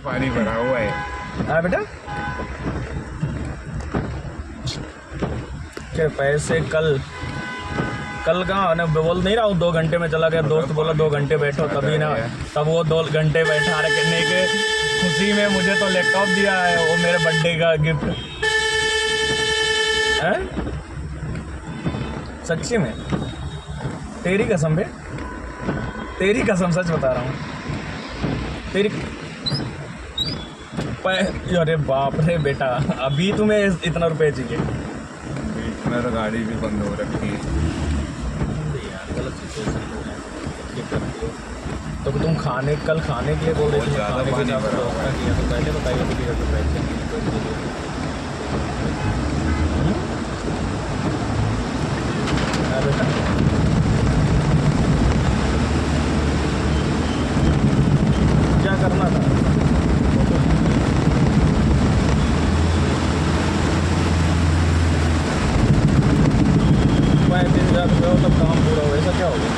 पानी भरा हुआ है। हाँ बेटा, क्या पैसे कल कहाँ ना बोल नहीं रहा हूँ, 2 घंटे में चला गया। दोस्त बोला 2 घंटे बैठो, तभी ना, तब वो 2 घंटे बैठा रखने के खुशी में मुझे तो लैपटॉप दिया है, वो मेरे बर्थडे का गिफ्ट है। सच्ची में, तेरी कसम बे, तेरी कसम, सच बता रहा हूँ तेरी। अरे बाप रे बेटा, अभी तुम्हें इतना रुपए चाहिए? बीच में तो गाड़ी भी बंद हो रखी है। गलत सिचुएशन तो तुम कल खाने के लिए बोल रहे थे, ज़्यादा खाने के पानी लिए भरा हुआ है। किया तो पहले बताइए तो किया तो पैसे बेटा। क्या करना था? 35,000 रुपये हो तब काम पूरा हो, ऐसा क्या होगा?